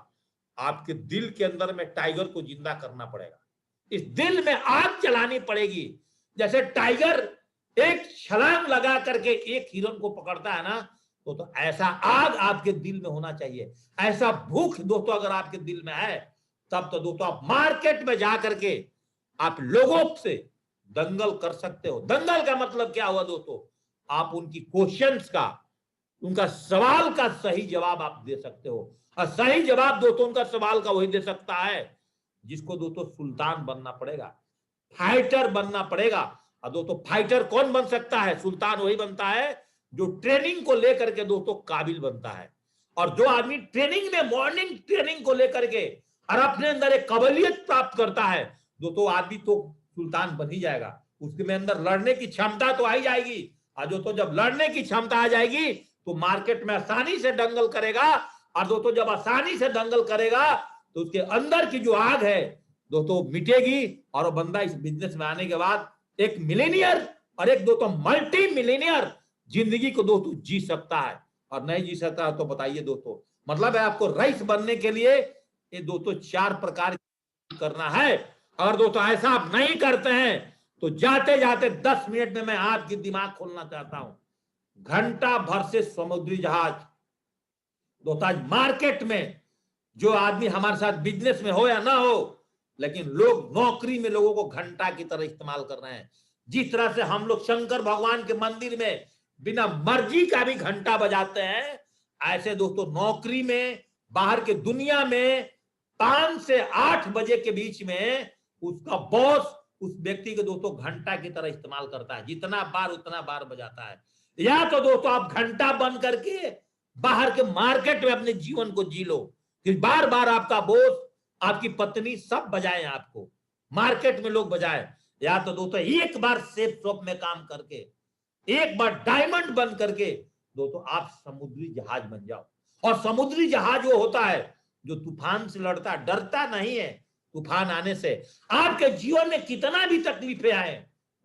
आपके दिल के अंदर में टाइगर को जिंदा करना पड़ेगा, इस दिल में आग जलानी पड़ेगी। जैसे टाइगर एक छलांग लगा करके एक हिरन को पकड़ता है ना, तो ऐसा आग आपके दिल में होना चाहिए, ऐसा भूख दोस्तों अगर आपके दिल में है, तब तो दोस्तों आप मार्केट में जा करके आप लोगों से दंगल कर सकते हो। दंगल का मतलब क्या हुआ दोस्तों, आप उनकी क्वेश्चंस का, उनका सवाल का सही जवाब आप दे सकते हो। और सही जवाब दोस्तों उनका सवाल का वही दे सकता है जिसको दोस्तों सुल्तान बनना पड़ेगा, फाइटर बनना पड़ेगा। और दोस्तों फाइटर कौन बन सकता है, सुल्तान वही बनता है जो ट्रेनिंग को लेकर के दोस्तों काबिल बनता है। और जो आदमी ट्रेनिंग में, मॉर्निंग ट्रेनिंग को लेकर के और अपने अंदर एक काबिलियत प्राप्त करता है, दोस्तों आदमी तो सुल्तान बन ही जाएगा। उसके में अंदर लड़ने की क्षमता तो आ ही जाएगी, और दोस्तों जब लड़ने की क्षमता आ जाएगी तो मार्केट में आसानी से दंगल करेगा। और दोस्तों जब आसानी से दंगल करेगा तो उसके अंदर की जो आग है दोस्तों मिटेगी, और वो बंदा इस बिजनेस में आने के बाद एक मिलेनियर और एक दोस्तों मल्टी मिलेनियर जिंदगी को दोस्तों जी सकता है। और नहीं जी सकता है तो बताइए दोस्तों, मतलब है आपको रईस बनने के लिए ये दोस्तों 4 प्रकार करना है। अगर दोस्तों ऐसा आप नहीं करते हैं तो जाते जाते 10 मिनट में मैं आपकी दिमाग खोलना चाहता हूं। घंटा भर से समुद्री जहाज दोस्तों, आज मार्केट में जो आदमी हमारे साथ बिजनेस में हो या ना हो, लेकिन लोग नौकरी में लोगों को घंटा की तरह इस्तेमाल कर रहे हैं। जिस तरह से हम लोग शंकर भगवान के मंदिर में बिना मर्जी का भी घंटा बजाते हैं, ऐसे दोस्तों नौकरी में, बाहर के दुनिया में 5 से 8 बजे के बीच में उसका बॉस उस व्यक्ति को दोस्तों घंटा की तरह इस्तेमाल करता है, जितना बार उतना बार बजाता है। या तो दोस्तों आप घंटा बन करके बाहर के मार्केट में अपने जीवन को जी लो कि बार बार आपका बॉस, आपकी पत्नी सब बजाए, आपको मार्केट में लोग बजाए। या तो दोस्तों एक बार सेफ शॉप में काम करके, एक बार डायमंड बन करके दोस्तों आप समुद्री जहाज बन जाओ। और समुद्री जहाज वो होता है जो तूफान से लड़ता, डरता नहीं है तूफान आने से। आपके जीवन में कितना भी तकलीफें आए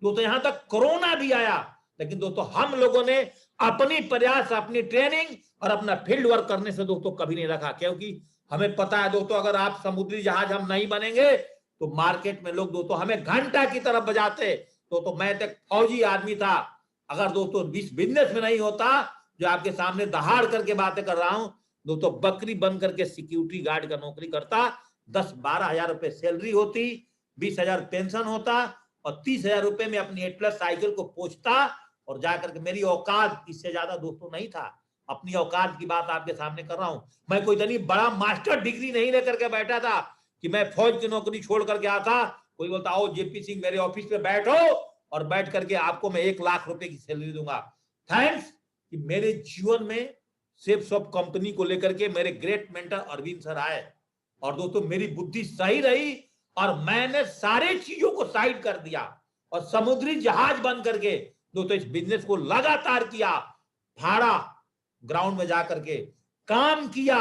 दोस्तों, यहां तक कोरोना भी आया, लेकिन दोस्तों हम लोगों ने अपनी प्रयास, अपनी ट्रेनिंग और अपना फील्ड वर्क करने से दोस्तों कभी नहीं रखा। क्योंकि हमें पता है दोस्तों अगर आप समुद्री जहाज हम नहीं बनेंगे तो मार्केट में लोग दोस्तों हमें घंटा की तरफ बजाते। तो मैं तो फौजी आदमी था, अगर दोस्तों इस बिजनेस में नहीं होता जो आपके सामने दहाड़ करके बातें कर रहा हूं दोस्तों, बकरी बन करके सिक्योरिटी गार्ड का नौकरी करता, 10-12 हजार रुपए सैलरी होती, 20,000 पेंशन होता और 30,000 रुपए में अपनी 8+ साइकिल को पोंछता और जाकर के, मेरी औकात इससे ज्यादा दोस्तों नहीं था। अपनी औकात की बात आपके सामने कर रहा हूं। मैं कोई इतनी बड़ा मास्टर डिग्री नहीं लेकर के बैठा था कि मैं फौज की नौकरी छोड़ करके आता, कोई बोलता आओ जेपी सिंह मेरे ऑफिस में बैठो और बैठ करके आपको मैं 1 लाख रुपए की सैलरी दूंगा। थैंक्स कि मेरे जीवन में सेफ शॉप कंपनी को लेकर के मेरे ग्रेट मेंटर अरविंद सर आए और दोस्तों मेरी बुद्धि सही रही और मैंने सारे चीजों को साइड कर दिया और समुद्री जहाज बन करके दोस्तों इस बिजनेस को लगातार किया, फाड़ा, ग्राउंड में जाकर के काम किया,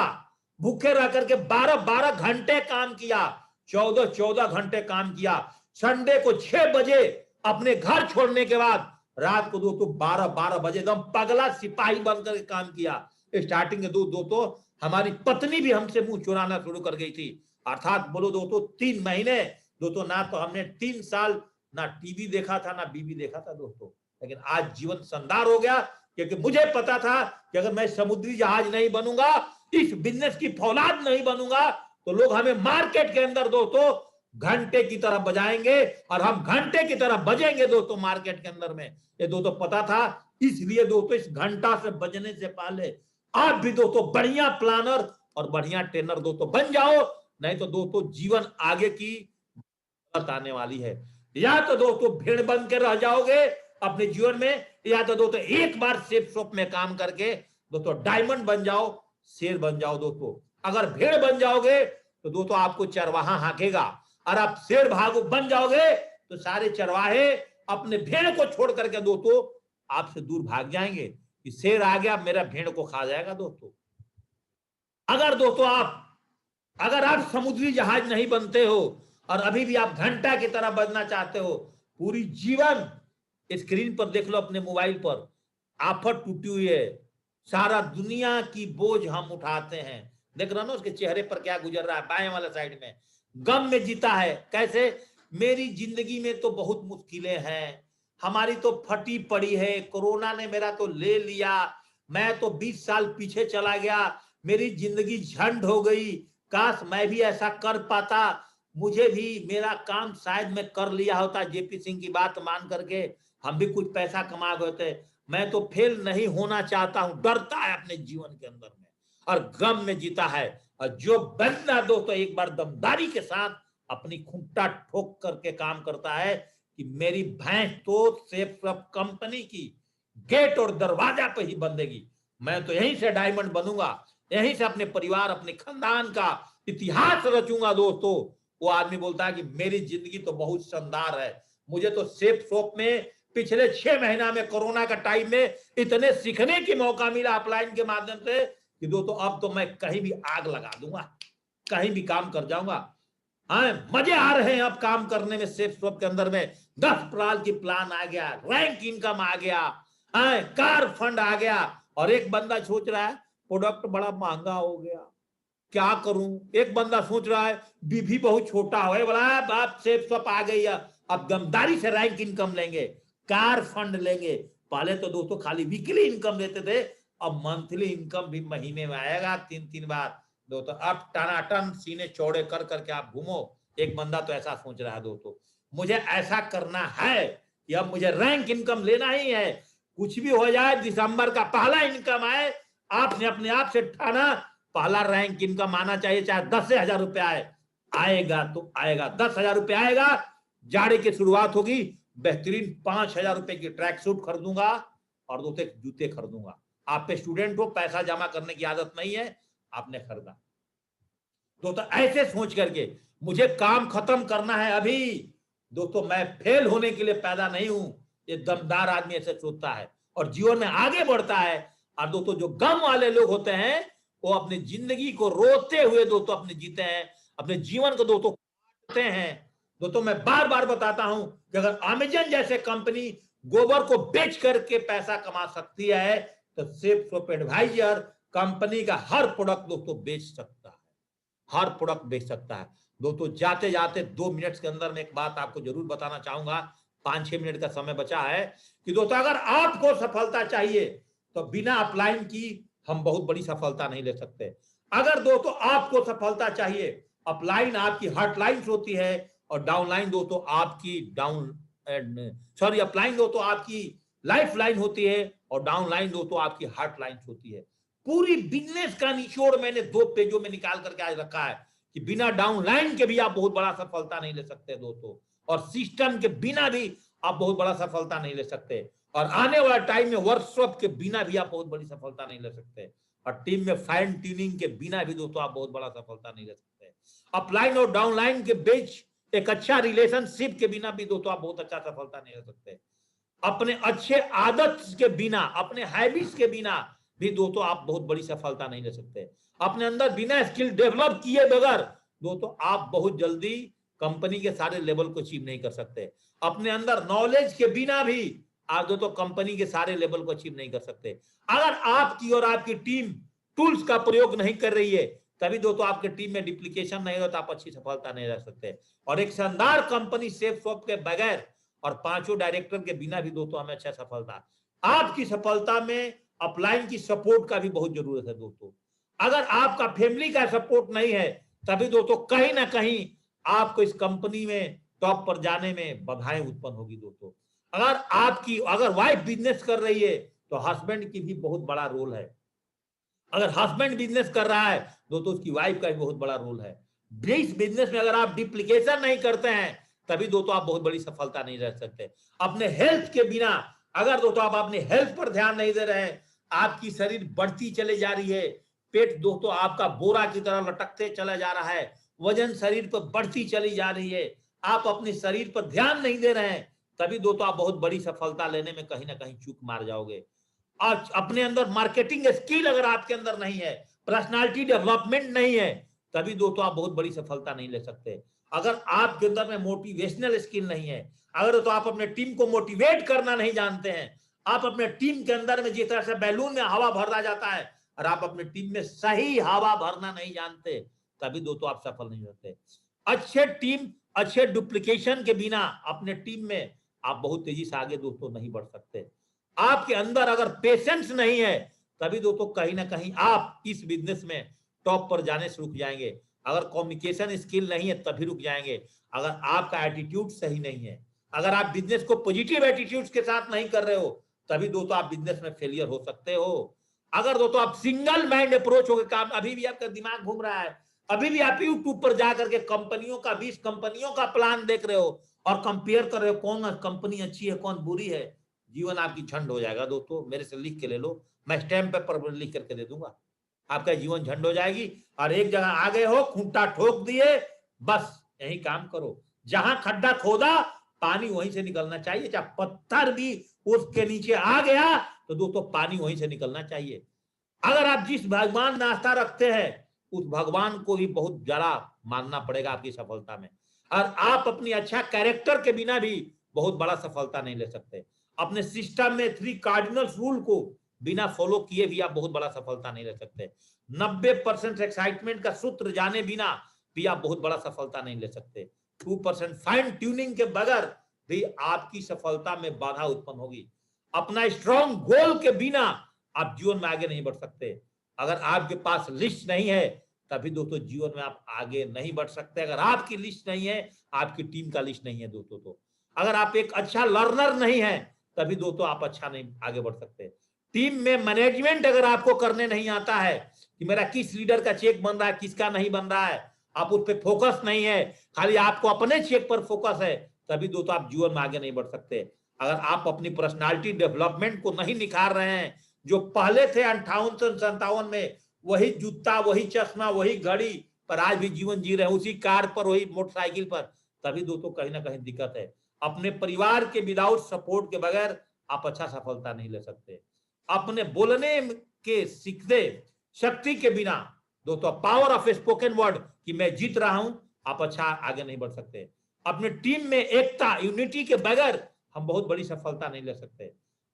भूखे रह करके 12-12 घंटे काम किया, 14-14 घंटे काम किया, संडे को 6 बजे अपने घर छोड़ने के बाद रात को दोस्तों 12-12 बजे एकदम पगला सिपाही बनकर के काम किया। स्टार्टिंग में दोस्तों हमारी पत्नी भी हमसे मुंह चुराना शुरू कर गई थी, अर्थात बोलो दोस्तों 3 महीने दोस्तों ना तो हमने 3 साल ना टीवी देखा था ना बीवी देखा था दोस्तों। लेकिन आज जीवन शानदार हो गया क्योंकि मुझे पता था कि अगर मैं समुद्री जहाज नहीं बनूंगा, इस बिजनेस की फौलाद नहीं बनूंगा, तो लोग हमें मार्केट के अंदर दोस्तों घंटे की तरह बजाएंगे और हम घंटे की तरह बजेंगे दोस्तों मार्केट के अंदर में। ये दोस्तों पता था, इसलिए दोस्तों इस घंटा से बजने से पहले आप भी दोस्तों बढ़िया प्लानर और बढ़िया ट्रेनर दोस्तों बन जाओ, नहीं तो दोस्तों जीवन आगे की आने वाली है। या तो दोस्तों भेड़ बन के रह जाओगे अपने जीवन में, या तो दोस्तों एक बार सेफ शॉप में काम करके दोस्तों डायमंड बन जाओ, शेर बन जाओ दोस्तों। अगर भेड़ बन जाओगे तो दोस्तों आपको चरवाहा हाकेगा, और आप शेर भागो बन जाओगे तो सारे चरवाहे अपने भेड़ को छोड़ करके दोस्तों आपसे दूर भाग जाएंगे कि शेर आ गया मेरा भेड़ को खा जाएगा दोस्तों। अगर दोस्तों अगर आप समुद्री जहाज नहीं बनते हो और अभी भी आप घंटा की तरह बनना चाहते हो, पूरी जीवन स्क्रीन पर देख लो अपने मोबाइल पर, आफत टूटी हुई है, सारा दुनिया की बोझ हम उठाते हैं। देख रहे हो ना उसके चेहरे पर क्या गुजर रहा है, बाएं वाला साइड में गम में जीता है। कैसे? मेरी जिंदगी में तो बहुत मुश्किलें हैं, हमारी तो फटी पड़ी है, कोरोना ने मेरा तो ले लिया, मैं तो 20 साल पीछे चला गया, मेरी जिंदगी झंड हो गई, काश मैं भी ऐसा कर पाता, मुझे भी मेरा काम शायद मैं कर लिया होता, जेपी सिंह की बात मान करके हम भी कुछ पैसा कमा गए थे, मैं तो फेल नहीं होना चाहता हूं। डरता है अपने जीवन के अंदर में और गम में जीता है। और जो बंदा दोस्तों एक बार दमदारी के साथ अपनी खूंटा ठोक करके काम करता है कि मेरी भैंस तो सेफ कंपनी की गेट और दरवाजा पे ही बंधेगी, मैं तो यहीं से डायमंड बनूंगा, यहीं से अपने परिवार अपने खानदान का इतिहास रचूंगा दोस्तों, वो आदमी बोलता है कि मेरी जिंदगी तो बहुत शानदार है। मुझे तो सेफ शॉप में पिछले 6 महीना में कोरोना का टाइम में इतने सीखने की मौका मिला अपलाइन के माध्यम से कि दोस्तों अब तो मैं कहीं भी आग लगा दूंगा, कहीं भी काम कर जाऊंगा। मजे आ रहे हैं अब काम करने में। सेफ शॉप के अंदर में 10 साल की प्लान आ गया, रैंक इनकम आ गया, कार फंड आ गया, और एक बंदा सोच रहा है प्रोडक्ट बड़ा महंगा हो गया, क्या करूं। एक बंदा सोच रहा है बीवी बहुत छोटा हो बड़ा, बाप सेफ शॉप आ गई है, अब दमदारी से रैंक इनकम लेंगे, कार फंड लेंगे। पहले तो दोस्तों खाली वीकली इनकम देते थे, अब मंथली इनकम भी महीने में आएगा 3-3 बार दोस्तों। अब टनाटन सीने चौड़े कर करके आप घूमो। एक बंदा तो ऐसा सोच रहा है दोस्तों मुझे ऐसा करना है कि अब मुझे रैंक इनकम लेना ही है, कुछ भी हो जाए दिसंबर का पहला इनकम आए, आपने अपने आप से ठाना पहला रैंक इनकम आना चाहिए, चाहे 10,000 रुपए आए, आएगा तो आएगा। 10,000 रुपए आएगा, जाड़े की शुरुआत होगी, बेहतरीन 5,000 रुपए की ट्रैक सूट खरीदूंगा और दोस्तों जूते खरीदूंगा। आप पे स्टूडेंट हो, पैसा जमा करने की आदत नहीं है, आपने खरीदा दोस्तों। ऐसे सोच करके मुझे काम खत्म करना है अभी दोस्तों, मैं फेल होने के लिए पैदा नहीं हूं, ये दमदार आदमी ऐसे सोचता है और जीवन में आगे बढ़ता है। और दोस्तों जो गम वाले लोग होते हैं वो अपनी जिंदगी को रोते हुए दोस्तों अपने जीते हैं, अपने जीवन को दोस्तों काटते हैं। दोस्तों मैं बार बार बताता हूं कि अगर अमेजन जैसे कंपनी गोबर को बेच करके पैसा कमा सकती है तो सेफ शॉप एडवाइजर कंपनी का हर प्रोडक्ट दोस्तों बेच सकता है, हर प्रोडक्ट बेच सकता है। दोस्तों जाते जाते 2 मिनट के अंदर में एक बात आपको जरूर बताना चाहूंगा, 5-6 मिनट का समय बचा है कि दोस्तों अगर आपको सफलता चाहिए तो बिना अपलाइन की हम बहुत बड़ी सफलता नहीं ले सकते। अगर दोस्तों आपको सफलता चाहिए अपलाइन आपकी हॉटलाइंस होती है और डाउनलाइन दोस्तों आपकी अपलाइन दोस्तों आपकी लाइफ लाइन होती है और डाउनलाइन दोस्तों आपकी हॉटलाइन होती है। पूरी बिजनेस का निचोड़ मैंने 2 पेजों में निकाल करके आज रखा है कि बिना डाउनलाइन के भी आप बहुत बड़ा सफलता नहीं ले सकते दोस्तों, और सिस्टम के बिना भी आप बहुत बड़ा सफलता नहीं ले सकते, और आने वाला टाइम में वर्कशॉप के बिना भी आप बहुत बड़ी सफलता नहीं ले सकते, और टीम में फाइन ट्यूनिंग के बिना भी दोस्तों आप बहुत बड़ा सफलता नहीं ले सकते। अपलाइन और डाउनलाइन के बीच एक अच्छा रिलेशनशिप के बिना भी दोस्तों आप बहुत अच्छा सफलता नहीं ले सकते। अपने अच्छे आदत के बिना, अपने हैबिट्स के बिना भी दोस्तों आप बहुत बड़ी सफलता नहीं ले सकते। अपने अंदर बिना स्किल डेवलप किए बगैर दोस्तों आप बहुत जल्दी कंपनी के सारे लेवल को अचीव नहीं कर सकते। अपने अंदर नॉलेज के बिना भी आप दोस्तों कंपनी के सारे लेवल को अचीव नहीं कर सकते। अगर आपकी और आपकी टीम टूल्स का प्रयोग नहीं कर रही है तभी दोस्तों आपके टीम में डिप्लीकेशन नहीं होता, आप अच्छी सफलता नहीं रह सकते। और एक शानदार कंपनी सेफ शॉप के बगैर और 5 डायरेक्टर के बिना भी दोस्तों हमें अच्छा सफलता, आपकी सफलता में अपलाइन की सपोर्ट का भी बहुत जरूरत है दोस्तों। अगर आपका फैमिली का सपोर्ट नहीं है तभी दोस्तों कहीं ना कहीं आपको इस कंपनी में टॉप पर जाने में बाधाएं उत्पन्न होगी दोस्तों। अगर वाइफ बिजनेस कर रही है तो हस्बैंड की भी बहुत बड़ा रोल है। अगर हस्बैंड बिजनेस कर रहा है दोस्तों उसकी वाइफ का भी बहुत बड़ा रोल है। इस बिजनेस में अगर आप डिप्लीकेशन नहीं करते हैं तभी दोस्तों आप बहुत बड़ी सफलता नहीं रह सकते। अपने हेल्थ के बिना अगर दोस्तों आप अपने हेल्थ पर ध्यान नहीं दे रहे हैं, आपकी शरीर बढ़ती चली जा रही है, पेट दोस्तों आपका बोरा की तरह लटकते चला जा रहा है, वजन शरीर पर बढ़ती चली जा रही है, आप अपने शरीर पर ध्यान नहीं दे रहे हैं, तभी दोस्तों आप बहुत बड़ी सफलता लेने में कहीं ना कहीं चूक मार जाओगे। आज अपने अंदर मार्केटिंग स्किल अगर आपके अंदर नहीं है, पर्सनालिटी डेवलपमेंट नहीं है, तभी दोस्तों आप बहुत बड़ी सफलता नहीं ले सकते। अगर आपके अंदर में मोटिवेशनल स्किल नहीं है, अगर तो आप अपने टीम को मोटिवेट करना नहीं जानते हैं, आप अपने टीम के अंदर में जिस तरह से बैलून में हवा भरा जाता है और आप अपने टीम में सही हवा भरना नहीं जानते तभी दोस्तों आप सफल नहीं होते। अच्छे टीम, अच्छे डुप्लीकेशन के बिना अपने टीम में आप बहुत तेजी से आगे दोस्तों नहीं बढ़ सकते। आपके अंदर अगर पेशेंस नहीं है तभी दोस्तों कहीं ना कहीं आप इस बिजनेस में टॉप पर जाने से रुक जाएंगे। अगर कम्युनिकेशन स्किल नहीं है तभी रुक जाएंगे। अगर आपका एटीट्यूड सही नहीं है, अगर आप बिजनेस को पॉजिटिव एटीट्यूड के साथ नहीं कर रहे हो तभी दोस्तों आप बिजनेस में फेलियर हो सकते हो। अगर दोस्तों आप सिंगल माइंड अप्रोच हो काम, अभी भी आपका दिमाग घूम रहा है, अभी भी आप यूट्यूब पर जाकर के कंपनियों का 20 कंपनियों का प्लान देख रहे हो और कंपेयर कर रहे हो कौन कंपनी अच्छी है कौन बुरी है, जीवन आपकी झंड हो जाएगा दोस्तों। मेरे से लिख के ले लो, मैं स्टैम्प पेपर पर लिख करके दे दूंगा, आपका जीवन झंड हो जाएगी। और एक जगह आ गए हो, खूंटा ठोक दिए, बस यही काम करो। जहां खड्डा खोदा पानी वहीं से निकलना चाहिए, चाहे पत्थर भी उसके नीचे आ गया तो दोस्तों पानी वहीं से निकलना चाहिए। अगर आप जिस भगवान में आस्था रखते हैं उस भगवान को भी बहुत ज्यादा मानना पड़ेगा आपकी सफलता में। और आप अपनी अच्छा कैरेक्टर के बिना भी बहुत बड़ा सफलता नहीं ले सकते। अपने सिस्टम में 3 कार्डिनल रूल को बिना फॉलो किए भी आप बहुत बड़ा सफलता नहीं ले सकते। 90% एक्साइटमेंट का सूत्र जाने बिना भी आप बहुत बड़ा सफलता नहीं ले सकते। 2% फाइन ट्यूनिंग के बगैर भी आपकी सफलता में बाधा उत्पन्न होगी। अपना स्ट्रॉन्ग गोल के बिना आप जीवन में आगे नहीं बढ़ सकते। अगर आपके पास लिस्ट नहीं है तभी दोस्तों जीवन में आप आगे नहीं बढ़ सकते। अगर आपकी लिस्ट नहीं है, आपकी टीम का लिस्ट नहीं है दोस्तों, तो अगर आप एक अच्छा लर्नर नहीं है तभी दोस्तों आप अच्छा नहीं आगे बढ़ सकते। टीम में मैनेजमेंट अगर आपको करने नहीं आता है कि मेरा किस लीडर का चेक बन रहा है किसका नहीं बन रहा है, आप उस पर फोकस नहीं है, खाली आपको अपने चेक पर फोकस है, तभी दोस्तों आप जीवन में आगे नहीं बढ़ सकते। अगर आप अपनी पर्सनालिटी डेवलपमेंट को नहीं निखार रहे हैं, जो पहले थे 58-57 में वही जूता, वही चश्मा, वही घड़ी पर आज भी जीवन जी रहे हैं, उसी कार पर, वही मोटरसाइकिल पर, तभी दोस्तों कहीं ना कहीं दिक्कत है। अपने परिवार के विदाउट सपोर्ट के बगैर आप अच्छा सफलता नहीं ले सकते। अपने बोलने के सीखते शक्ति के बिना दोस्तों, पावर ऑफ स्पोकन वर्ड कि मैं जीत रहा हूं, आप अच्छा आगे नहीं बढ़ सकते। अपने टीम में एकता, यूनिटी के बगैर हम बहुत बड़ी सफलता नहीं ले सकते।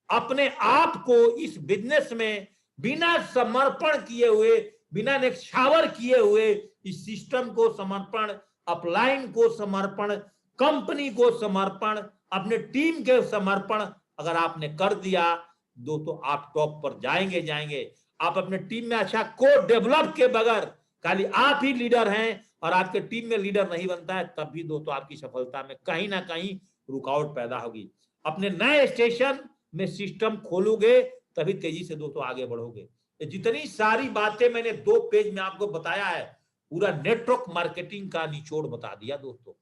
अपने आप को इस बिजनेस में बिना समर्पण किए हुए, बिना निछावर किए हुए इस सिस्टम को समर्पण, अपलाइन को समर्पण, कंपनी को समर्पण, अपने टीम के समर्पण अगर आपने कर दिया दोस्तों आप टॉप पर जाएंगे। आप अपने टीम में अच्छा कोड डेवलप के बगैर खाली आप ही लीडर हैं और आपके टीम में लीडर नहीं बनता है, तब भी दोस्तों आपकी सफलता में कहीं ना कहीं रुकावट पैदा होगी। अपने नए स्टेशन में सिस्टम खोलोगे तभी तेजी से दोस्तों आगे बढ़ोगे। जितनी सारी बातें मैंने 2 पेज में आपको बताया है, पूरा नेटवर्क मार्केटिंग का निचोड़ बता दिया दोस्तों।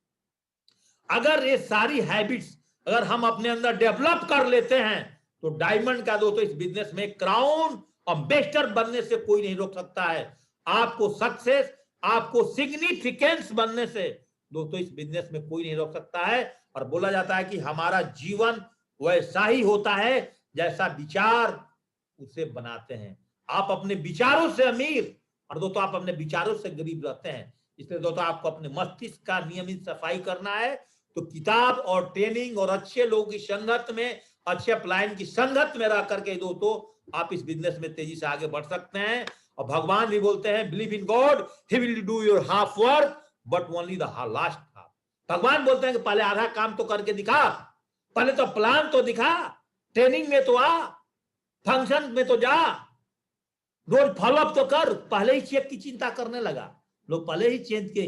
अगर ये सारी हैबिट्स अगर हम अपने अंदर डेवलप कर लेते हैं तो डायमंड का दोस्तों इस बिजनेस में क्राउन एम्बेसडर बनने से कोई नहीं रोक सकता है। आपको सक्सेस, आपको सिग्निफिकेंस बनने से दोस्तों इस बिजनेस में कोई नहीं रोक सकता है। और बोला जाता है कि हमारा जीवन वैसा ही होता है जैसा विचार उसे बनाते हैं। आप अपने विचारों से अमीर और दोस्तों आप अपने विचारों से गरीब रहते हैं। इसलिए दोस्तों आपको अपने मस्तिष्क का नियमित सफाई करना है। तो किताब और ट्रेनिंग और अच्छे लोगों की संगत में, अच्छे अपलाइन की संगत में रह करके दोस्तों आप इस बिजनेस में तेजी से आगे बढ़ सकते हैं। और भगवान भी बोलते हैं believe in God, he will do your half work but only the last half. भगवान बोलते हैं कि पहले आधा काम तो करके दिखा, पहले तो प्लान तो दिखा, ट्रेनिंग में तो आ, फंक्शन में तो जा, रोज फॉलोअप तो कर। पहले ही चेक की चिंता करने लगा लोग, पहले ही चेंज के